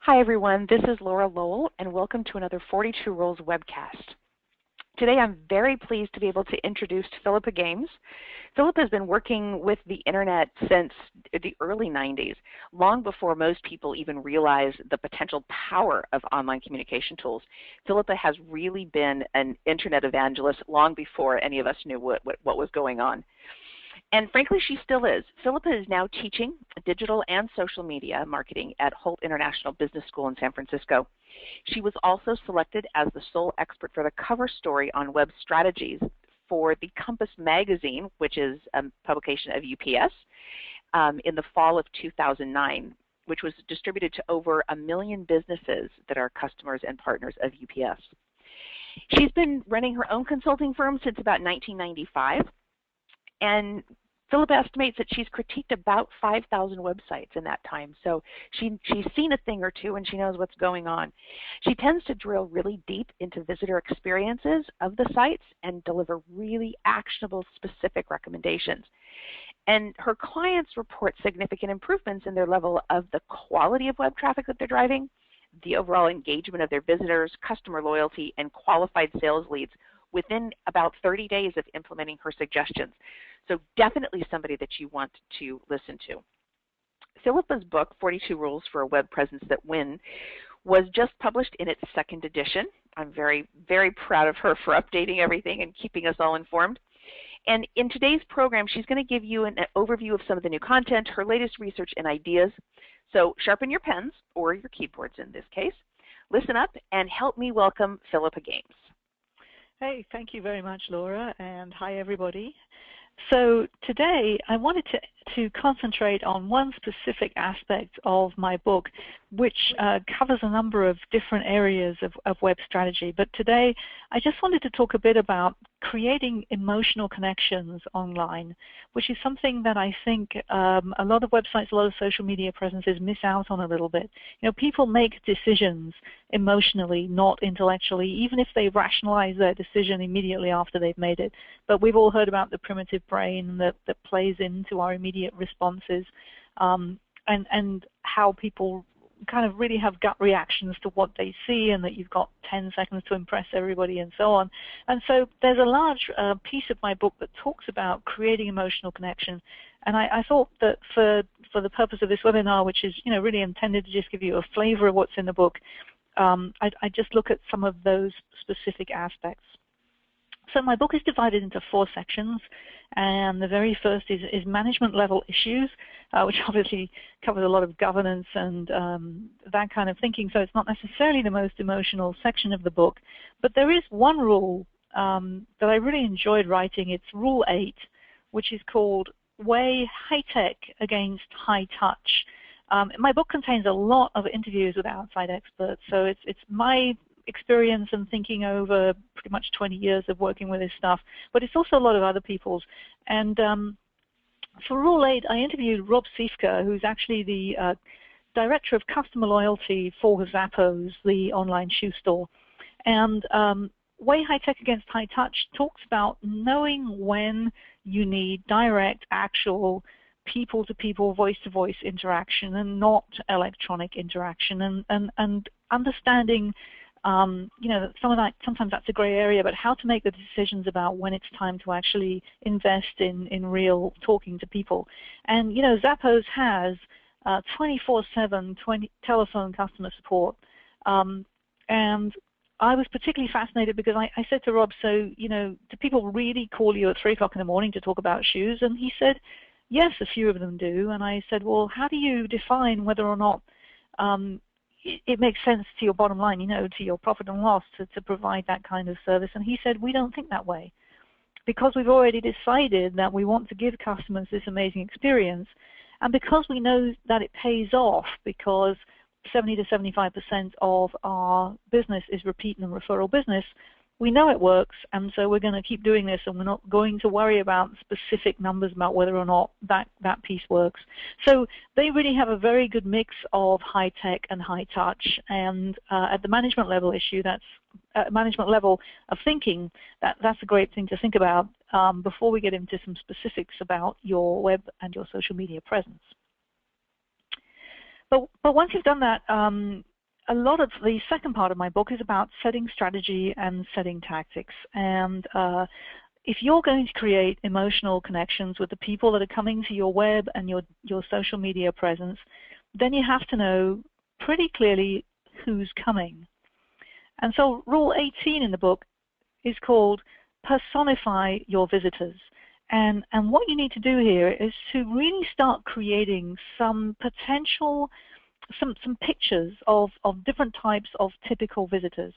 Hi everyone, this is Laura Lowell and welcome to another 42 Rules webcast. Today I'm very pleased to be able to introduce Philippa Games. Philippa has been working with the internet since the early 90s, long before most people even realized the potential power of online communication tools. Philippa has really been an internet evangelist long before any of us knew what was going on. And frankly, she still is. Philippa is now teaching digital and social media marketing at Holt International Business School in San Francisco. She was also selected as the sole expert for the cover story on web strategies for the Compass magazine, which is a publication of UPS, in the fall of 2009, which was distributed to over 1 million businesses that are customers and partners of UPS. She's been running her own consulting firm since about 1995. And Philippa estimates that she's critiqued about 5,000 websites in that time. So she's seen a thing or two and she knows what's going on. She tends to drill really deep into visitor experiences of the sites and deliver really actionable, specific recommendations. And her clients report significant improvements in their level of the quality of web traffic that they're driving, the overall engagement of their visitors, customer loyalty, and qualified sales leads within about 30 days of implementing her suggestions. So definitely somebody that you want to listen to. Philippa's book, 42 Rules for a Web Presence That Win, was just published in its 2nd edition. I'm very, very proud of her for updating everything and keeping us all informed. And in today's program, she's going to give you an overview of some of the new content, her latest research and ideas. So sharpen your pens, or your keyboards in this case. Listen up and help me welcome Philippa Games. Hey, thank you very much, Laura, and hi, everybody. So today I wanted to concentrate on one specific aspect of my book, which covers a number of different areas of web strategy. But today I just wanted to talk a bit about creating emotional connections online, which is something that I think a lot of websites, a lot of social media presences miss out on a little bit. You know, people make decisions emotionally, not intellectually, even if they rationalize their decision immediately after they've made it. But we've all heard about the primitive brain that plays into our immediate responses, and how people kind of really have gut reactions to what they see, and that you've got 10 seconds to impress everybody and so on. And so there's a large piece of my book that talks about creating emotional connection. And I thought that for the purpose of this webinar, which is really intended to just give you a flavor of what's in the book, I just look at some of those specific aspects. So my book is divided into 4 sections, and the very first is management level issues, which obviously covers a lot of governance and that kind of thinking, so it's not necessarily the most emotional section of the book. But there is one rule that I really enjoyed writing. It's Rule 8, which is called Weigh High Tech Against High Touch. My book contains a lot of interviews with outside experts, so it's my experience and thinking over pretty much 20 years of working with this stuff, but it's also a lot of other people's. And for Rule 8, I interviewed Rob Siefka, who's actually the Director of Customer Loyalty for Zappos, the online shoe store. And Weigh High Tech Against High Touch talks about knowing when you need direct, actual, people-to-people, voice-to-voice interaction and not electronic interaction, and understanding sometimes that's a gray area, but how to make the decisions about when it's time to actually invest in real talking to people. And Zappos has 24/7 telephone customer support, and I was particularly fascinated because I said to Rob, so do people really call you at 3 o'clock in the morning to talk about shoes? And he said, yes, a few of them do. And I said, well, how do you define whether or not it makes sense to your bottom line, to your profit and loss to provide that kind of service? And he said, we don't think that way, because we've already decided that we want to give customers this amazing experience, and because we know that it pays off, because 70 to 75% of our business is repeat and referral business. We know it works, and so we're going to keep doing this, and we're not going to worry about specific numbers about whether or not that piece works. So they really have a very good mix of high tech and high touch, and at the management level issue, management level of thinking, that's a great thing to think about before we get into some specifics about your web and your social media presence. But once you've done that, a lot of the second part of my book is about setting strategy and setting tactics. And if you're going to create emotional connections with the people that are coming to your web and your social media presence, then you have to know pretty clearly who's coming. And so Rule 18 in the book is called Personify Your Visitors. And what you need to do here is to really start creating some potential, some pictures of different types of typical visitors.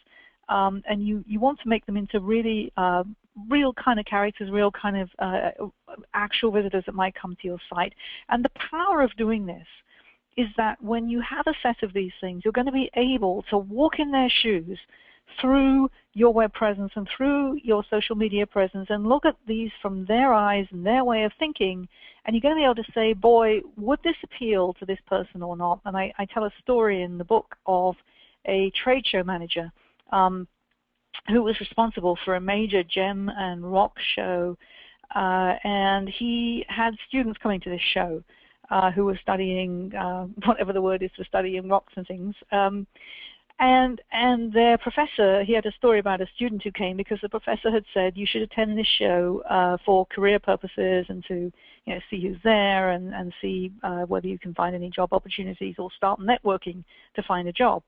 And you want to make them into really real kind of characters, real kind of actual visitors that might come to your site. And the power of doing this is that when you have a set of these things, you're going to be able to walk in their shoes through your web presence and through your social media presence and look at these from their eyes and their way of thinking, and you're going to be able to say, boy, would this appeal to this person or not? And I tell a story in the book of a trade show manager who was responsible for a major gem and rock show, and he had students coming to this show who were studying, whatever the word is for studying rocks and things. And their professor, he had a story about a student who came because the professor had said you should attend this show for career purposes and to see who's there and see whether you can find any job opportunities or start networking to find a job.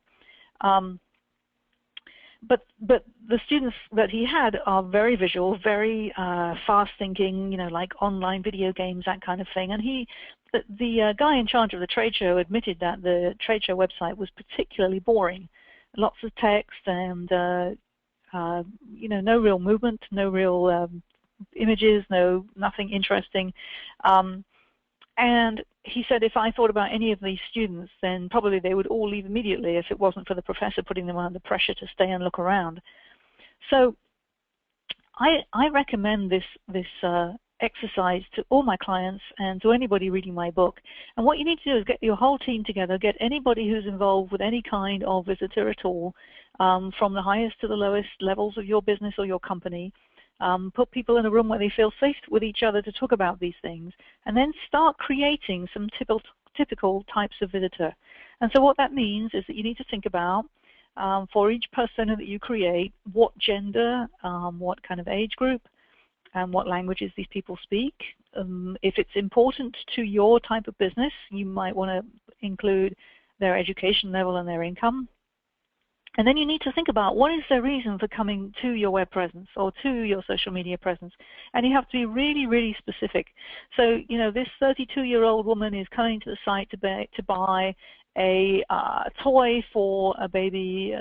But the students that he had are very visual, very fast thinking, like online video games, that kind of thing. And the guy in charge of the trade show admitted that the trade show website was particularly boring. Lots of text and no real movement, no real images, nothing interesting. And he said if I thought about any of these students, then probably they would all leave immediately if it wasn't for the professor putting them under pressure to stay and look around. So I recommend this exercise to all my clients and to anybody reading my book. And what you need to do is get your whole team together, get anybody who's involved with any kind of visitor at all, from the highest to the lowest levels of your business or your company. Put people in a room where they feel safe with each other to talk about these things, and then start creating some typical types of visitor. And so what that means is that you need to think about, for each persona that you create, what gender, what kind of age group, and what languages these people speak. If it's important to your type of business, you might want to include their education level and their income. And then you need to think about what is their reason for coming to your web presence or to your social media presence. And you have to be really, really specific. So, this 32-year-old woman is coming to the site to buy a toy for a baby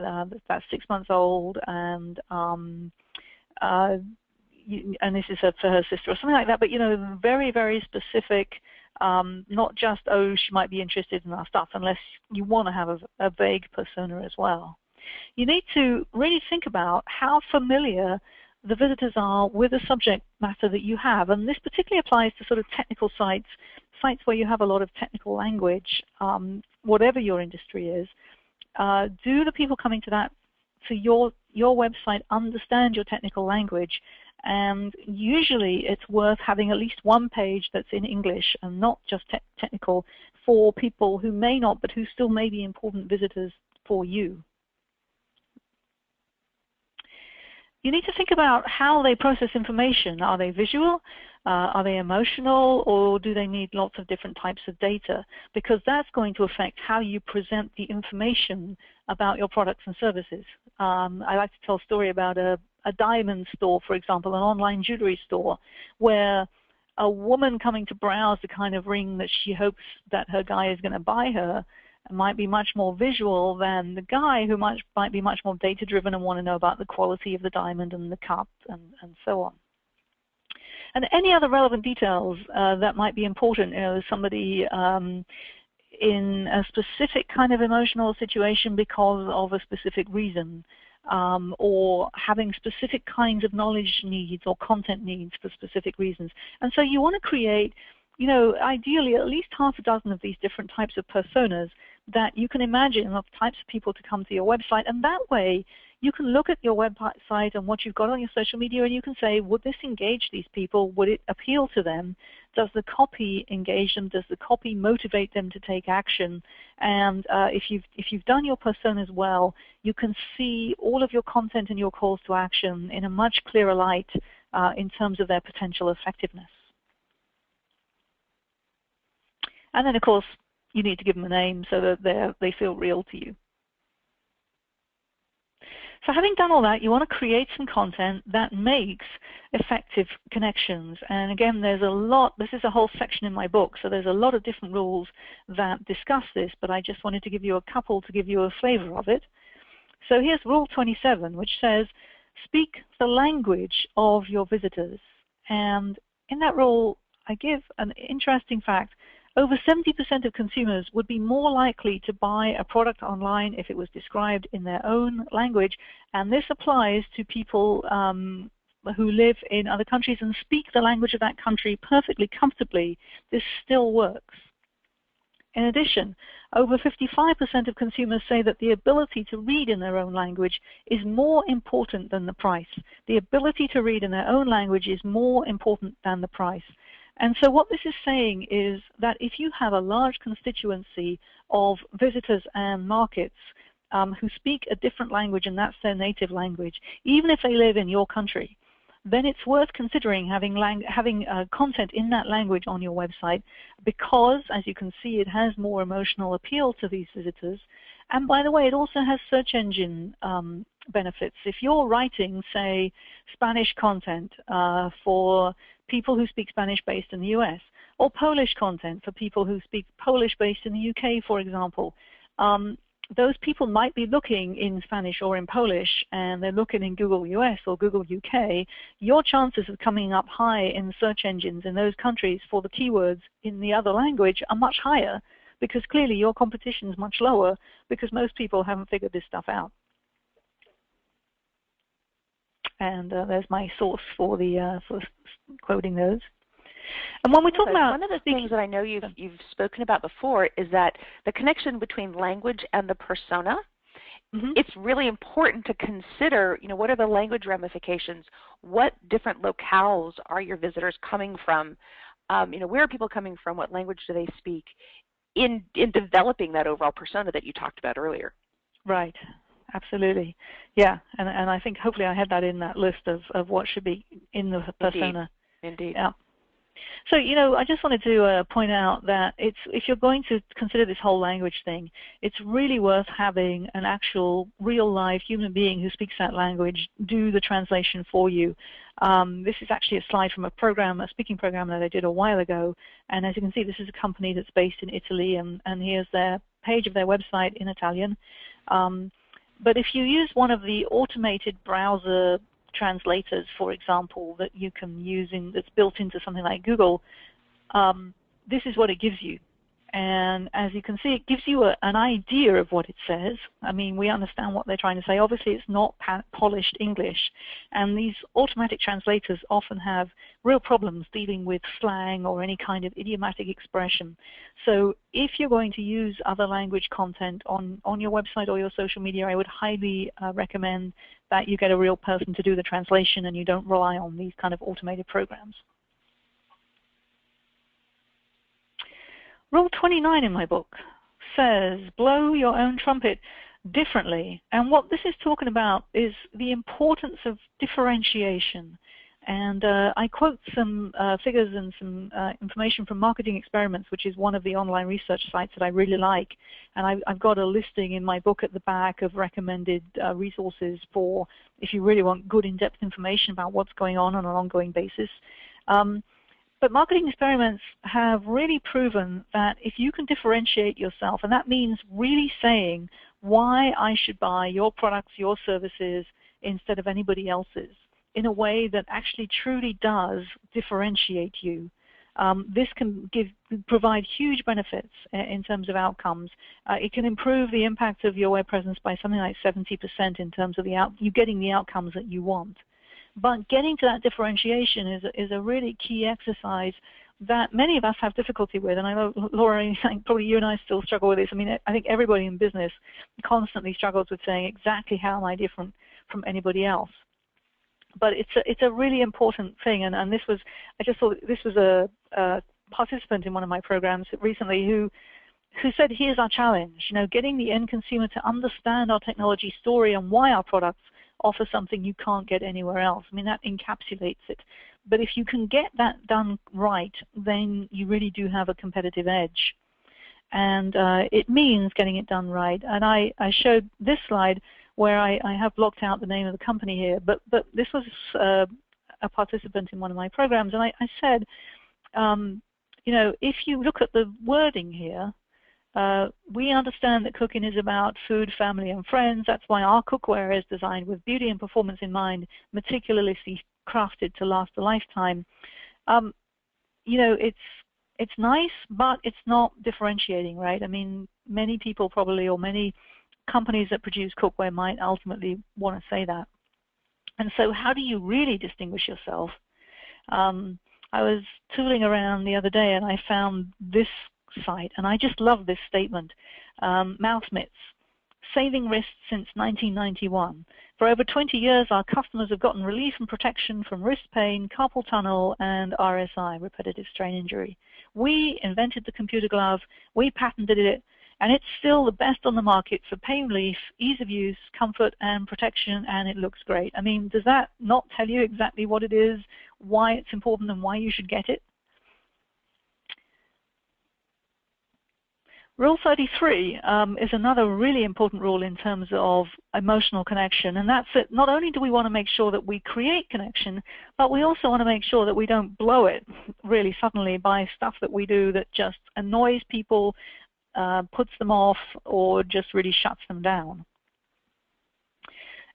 that's 6 months old, and this is for her sister or something like that, but very, very specific, not just, oh, she might be interested in our stuff, unless you want to have a vague persona as well. You need to really think about how familiar the visitors are with the subject matter that you have, and this particularly applies to sort of technical sites where you have a lot of technical language, whatever your industry is. Do the people coming to your website understand your technical language? And usually it's worth having at least one page that's in English and not just technical for people who may not, but who still may be important visitors for you. You need to think about how they process information. Are they visual? Are they emotional? Or do they need lots of different types of data? Because that's going to affect how you present the information about your products and services. I like to tell a story about a diamond store, for example, an online jewelry store, where a woman coming to browse the kind of ring that she hopes that her guy is going to buy her might be much more visual than the guy who might be much more data-driven and want to know about the quality of the diamond and the cut and so on. And any other relevant details that might be important, somebody in a specific kind of emotional situation because of a specific reason, or having specific kinds of knowledge needs or content needs for specific reasons. And so you want to create, ideally at least half a dozen of these different types of personas that you can imagine of types of people to come to your website. And that way you can look at your website and what you've got on your social media and you can say, would this engage these people? Would it appeal to them? Does the copy engage them? Does the copy motivate them to take action? And if you've done your personas well, you can see all of your content and your calls to action in a much clearer light in terms of their potential effectiveness. And then, of course, you need to give them a name so that they feel real to you. So having done all that, you want to create some content that makes effective connections. And again, there's a lot, this is a whole section in my book, so there's a lot of different rules that discuss this, but I just wanted to give you a couple to give you a flavor of it. So here's Rule 27, which says, speak the language of your visitors. And in that rule, I give an interesting fact. Over 70% of consumers would be more likely to buy a product online if it was described in their own language, and this applies to people who live in other countries and speak the language of that country perfectly comfortably. This still works. In addition, over 55% of consumers say that the ability to read in their own language is more important than the price. The ability to read in their own language is more important than the price. And so what this is saying is that if you have a large constituency of visitors and markets who speak a different language and that's their native language, even if they live in your country, then it's worth considering having content in that language on your website because, as you can see, it has more emotional appeal to these visitors. And by the way, it also has search engine benefits. If you're writing, say, Spanish content for people who speak Spanish based in the US, or Polish content for people who speak Polish based in the UK, for example, those people might be looking in Spanish or in Polish, and they're looking in Google US or Google UK. Your chances of coming up high in search engines in those countries for the keywords in the other language are much higher, because clearly your competition is much lower because most people haven't figured this stuff out. And there's my source for quoting those. And when we talk about one of the things that I know you've spoken about before is that the connection between language and the persona. It's really important to consider, what are the language ramifications? What different locales are your visitors coming from? Where are people coming from? What language do they speak? In developing that overall persona that you talked about earlier. Right. Absolutely. Yeah, and I think hopefully I had that in that list of what should be in the persona. Indeed. Yeah. So, I just wanted to point out that if you're going to consider this whole language thing, it's really worth having an actual real live human being who speaks that language do the translation for you. This is actually a slide from a speaking program that I did a while ago, and as you can see, this is a company that's based in Italy, and here's their page of their website in Italian. But if you use one of the automated browser translators, for example, that you can use that's built into something like Google, this is what it gives you. And as you can see, it gives you an idea of what it says. I mean, we understand what they're trying to say. Obviously, it's not polished English. And these automatic translators often have real problems dealing with slang or any kind of idiomatic expression. So if you're going to use other language content on your website or your social media, I would highly recommend that you get a real person to do the translation and you don't rely on these kind of automated programs. Rule 29 in my book says, blow your own trumpet differently. And what this is talking about is the importance of differentiation. And I quote some figures and some information from Marketing Experiments, which is one of the online research sites that I really like. And I've got a listing in my book at the back of recommended resources for if you really want good in-depth information about what's going on an ongoing basis. But Marketing Experiments have really proven that if you can differentiate yourself, and that means really saying why I should buy your products, your services, instead of anybody else's, in a way that actually truly does differentiate you, this can provide huge benefits in terms of outcomes. It can improve the impact of your web presence by something like 70% in terms of you getting the outcomes that you want. But getting to that differentiation is a really key exercise that many of us have difficulty with. And I know, Laura, I think probably you and I still struggle with this. I mean, I think everybody in business constantly struggles with saying exactly how am I different from anybody else. But it's a really important thing. And I just thought this was a participant in one of my programs recently who said, here's our challenge, getting the end consumer to understand our technology story and why our products offer something you can't get anywhere else. I mean, that encapsulates it. But if you can get that done right, then you really do have a competitive edge. And it means getting it done right. And I showed this slide where I have blocked out the name of the company here, but this was a participant in one of my programs, and I said, if you look at the wording here, we understand that cooking is about food, family, and friends. That's why our cookware is designed with beauty and performance in mind, meticulously crafted to last a lifetime. It's nice, but it's not differentiating, right? I mean, many people probably, or many companies that produce cookware might ultimately want to say that. And so how do you really distinguish yourself? I was tooling around the other day and I found this site, and I just love this statement. Mouse mitts, saving wrists since 1991. For over 20 years, our customers have gotten relief and protection from wrist pain, carpal tunnel, and RSI, repetitive strain injury. We invented the computer glove, we patented it, and it's still the best on the market for pain relief, ease of use, comfort, and protection, and it looks great. I mean, does that not tell you exactly what it is, why it's important, and why you should get it? Rule 33 is another really important rule in terms of emotional connection, and that's it. Not only do we want to make sure that we create connection, but we also want to make sure that we don't blow it really suddenly by stuff that we do that just annoys people, puts them off, or just really shuts them down.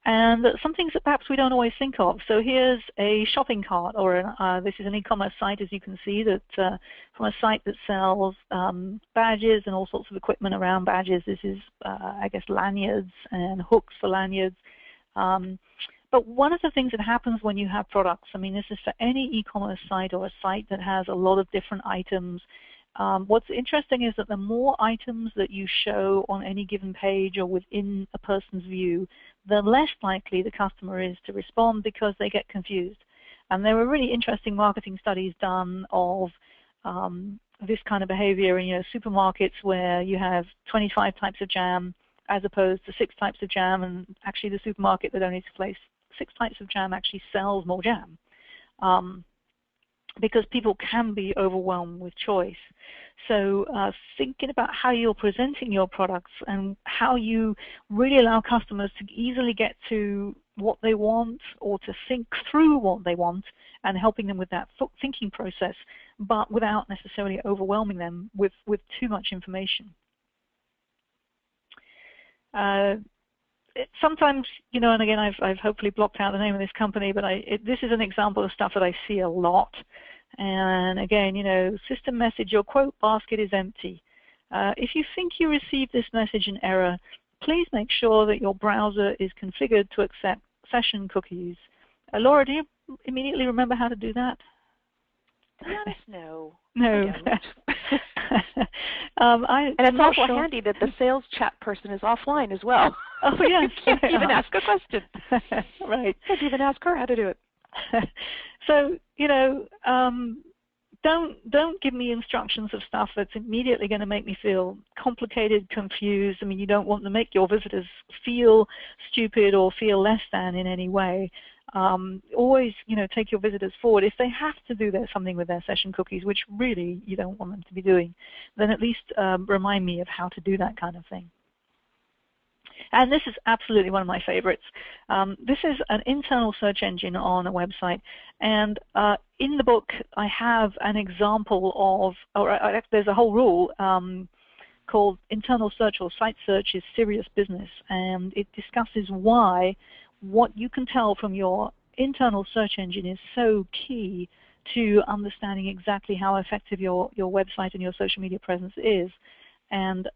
And some things that perhaps we don't always think of. So here's a shopping cart, or this is an e-commerce site, as you can see, that from a site that sells badges and all sorts of equipment around badges. This is, I guess, lanyards and hooks for lanyards. But one of the things that happens when you have products, I mean, this is for any e-commerce site or a site that has a lot of different items. What's interesting is that the more items that you show on any given page or within a person's view, the less likely the customer is to respond because they get confused. And there were really interesting marketing studies done of this kind of behavior in supermarkets where you have 25 types of jam as opposed to 6 types of jam, and actually the supermarket that only displays 6 types of jam actually sells more jam. Because people can be overwhelmed with choice. So thinking about how you're presenting your products and how you really allow customers to easily get to what they want or to think through what they want, and helping them with that thinking process, but without necessarily overwhelming them with too much information. Sometimes, and again, I've hopefully blocked out the name of this company, but this is an example of stuff that I see a lot. And again, system message, your quote basket is empty. If you think you received this message in error, please make sure that your browser is configured to accept session cookies. Laura, do you immediately remember how to do that? To be honest, no. No. And it's also handy that the sales chat person is offline as well. Oh, yes. You can't even ask a question. Right. Can't even ask her how to do it. So, don't give me instructions of stuff that's immediately going to make me feel complicated, confused. I mean, you don't want to make your visitors feel stupid or feel less than in any way. Always, take your visitors forward. If they have to do something with their session cookies, which really you don't want them to be doing, then at least remind me of how to do that kind of thing. And this is absolutely one of my favorites. This is an internal search engine on a website. And in the book, I have an example of, there's a whole rule called internal search or site search is serious business. And it discusses why what you can tell from your internal search engine is so key to understanding exactly how effective your website and your social media presence is. And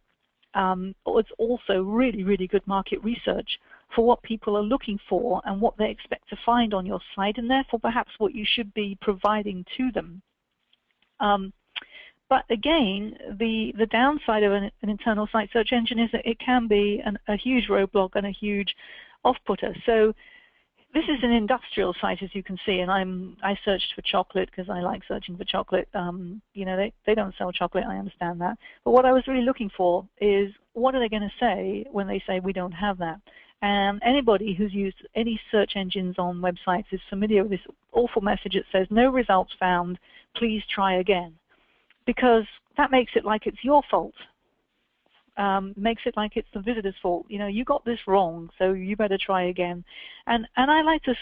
it's also really, really good market research for what people are looking for and what they expect to find on your site, and therefore perhaps what you should be providing to them. But again, the downside of an internal site search engine is that it can be a huge roadblock and a huge off-putter. So This is an industrial site, as you can see, and I searched for chocolate because I like searching for chocolate. You know, they don't sell chocolate, I understand that. But what I was really looking for is, what are they going to say when they say we don't have that? And anybody who's used any search engines on websites is familiar with this awful message that says, no results found, please try again. Because that makes it like it's your fault. Makes it like it's the visitor's fault. You know, you got this wrong, so you better try again. And I like to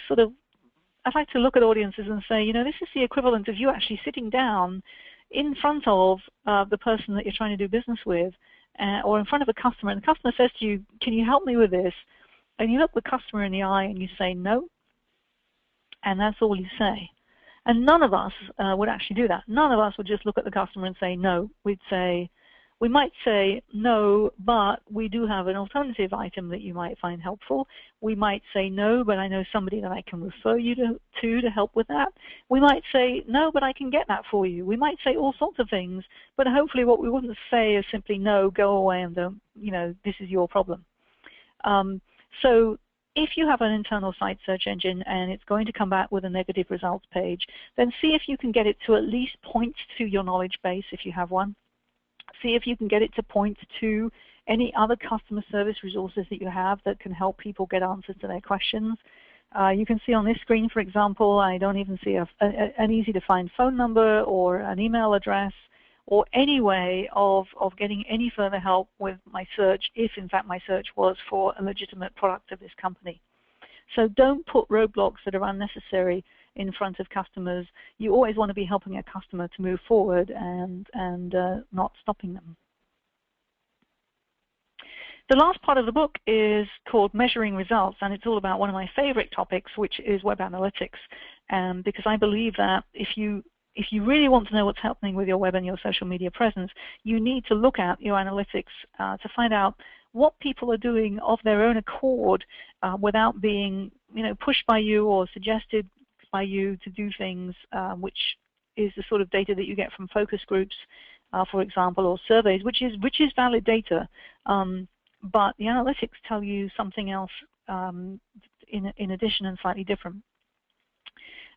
I like to look at audiences and say, you know, this is the equivalent of you actually sitting down in front of the person that you're trying to do business with, or in front of a customer, and the customer says to you, can you help me with this? And you look the customer in the eye and you say no, and that's all you say. And none of us would actually do that. None of us would just look at the customer and say no. We might say, no, but we do have an alternative item that you might find helpful. We might say, no, but I know somebody that I can refer you to help with that. We might say, no, but I can get that for you. We might say all sorts of things, but hopefully what we wouldn't say is simply, no, go away and don't, you know, this is your problem. So if you have an internal site search engine and it's going to come back with a negative results page, then see if you can get it to at least point to your knowledge base if you have one. See if you can get it to point to any other customer service resources that you have that can help people get answers to their questions. You can see on this screen, for example, I don't even see an easy-to-find phone number or an email address or any way of getting any further help with my search if, in fact, my search was for a legitimate product of this company. So don't put roadblocks that are unnecessary in front of customers. You always want to be helping a customer to move forward and not stopping them. The last part of the book is called Measuring Results, and it's all about one of my favorite topics, which is web analytics. Because I believe that if you really want to know what's happening with your web and your social media presence, you need to look at your analytics to find out what people are doing of their own accord without being, you know, pushed by you or suggested by you to do things, which is the sort of data that you get from focus groups, for example, or surveys, which is valid data. But the analytics tell you something else in addition and slightly different.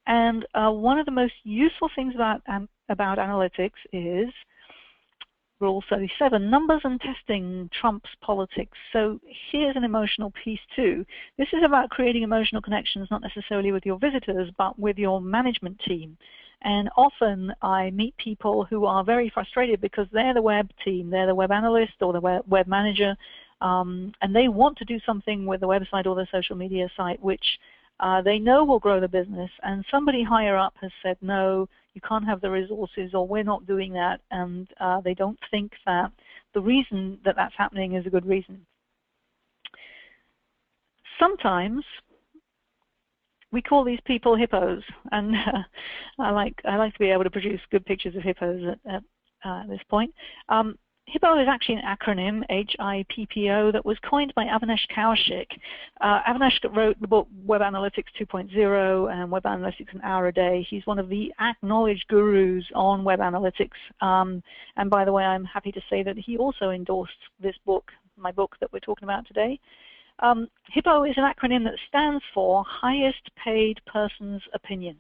And one of the most useful things about analytics is Rule 37, numbers and testing trumps politics. So here's an emotional piece too. This is about creating emotional connections, not necessarily with your visitors, but with your management team. And often I meet people who are very frustrated because they're the web team, they're the web analyst or the web manager, and they want to do something with the website or the social media site, which they know will grow the business, and somebody higher up has said, no, you can't have the resources, or we're not doing that, and they don't think that the reason that that's happening is a good reason. Sometimes we call these people hippos, and I like to be able to produce good pictures of hippos at this point. HIPPO is actually an acronym, H-I-P-P-O, that was coined by Avinash Kaushik. Avinash wrote the book Web Analytics 2.0 and Web Analytics an Hour a Day. He's one of the acknowledged gurus on web analytics. And by the way, I'm happy to say that he also endorsed this book, my book that we're talking about today. HIPPO is an acronym that stands for Highest Paid Person's Opinion.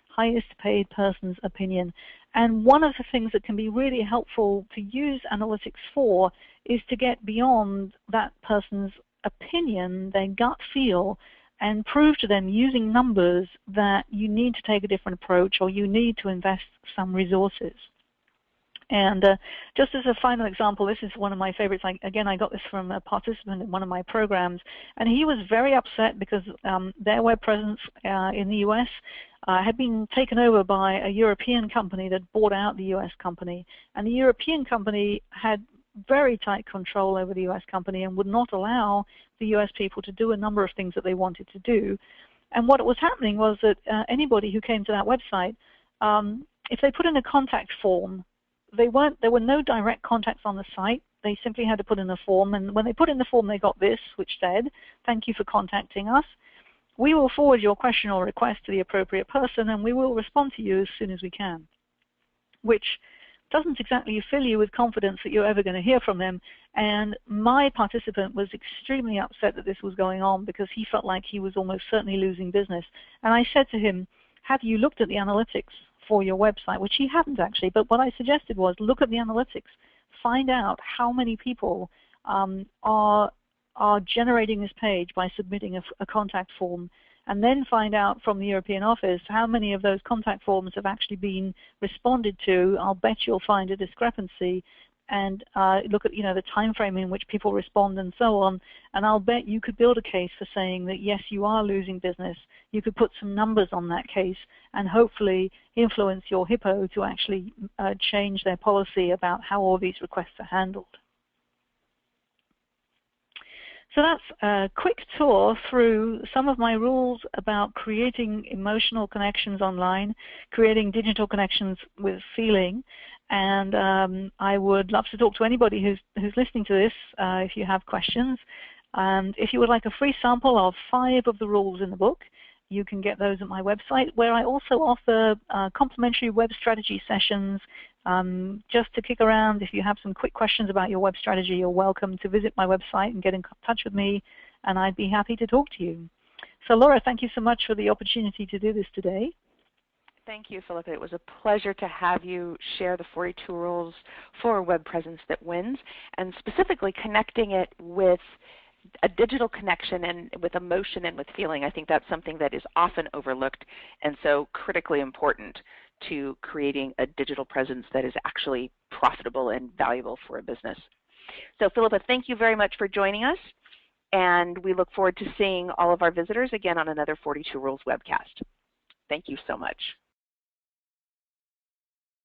Highest paid person's opinion. And one of the things that can be really helpful to use analytics for is to get beyond that person's opinion, their gut feel, and prove to them using numbers that you need to take a different approach or you need to invest some resources. And just as a final example, this is one of my favorites. Again, I got this from a participant in one of my programs, and he was very upset because their web presence in the US had been taken over by a European company that bought out the US company. And the European company had very tight control over the US company and would not allow the US people to do a number of things that they wanted to do. And what was happening was that anybody who came to that website, if they put in a contact form, there were no direct contacts on the site. They simply had to put in a form, and when they put in the form, they got this, which said, "Thank you for contacting us. We will forward your question or request to the appropriate person, and we will respond to you as soon as we can." Which doesn't exactly fill you with confidence that you're ever going to hear from them. And my participant was extremely upset that this was going on because he felt like he was almost certainly losing business. And I said to him, have you looked at the analytics for your website? Which he hadn't actually, but what I suggested was look at the analytics. Find out how many people are generating this page by submitting a contact form, and then find out from the European office how many of those contact forms have actually been responded to. I'll bet you'll find a discrepancy, and look at the time frame in which people respond and so on, and I'll bet you could build a case for saying that yes, you are losing business. You could put some numbers on that case and hopefully influence your hippo to actually change their policy about how all these requests are handled. So that's a quick tour through some of my rules about creating emotional connections online, creating digital connections with feeling, and I would love to talk to anybody who's listening to this if you have questions. And if you would like a free sample of 5 of the rules in the book, you can get those at my website, where I also offer complimentary web strategy sessions. Just to kick around, if you have some quick questions about your web strategy, you're welcome to visit my website and get in touch with me, and I'd be happy to talk to you. So Laura, thank you so much for the opportunity to do this today. Thank you, Philippa. It was a pleasure to have you share the 42 rules for a web presence that wins, and specifically connecting it with a digital connection and with emotion and with feeling. I think that's something that is often overlooked and so critically important to creating a digital presence that is actually profitable and valuable for a business. So Philippa, thank you very much for joining us, and we look forward to seeing all of our visitors again on another 42 Rules webcast. Thank you so much.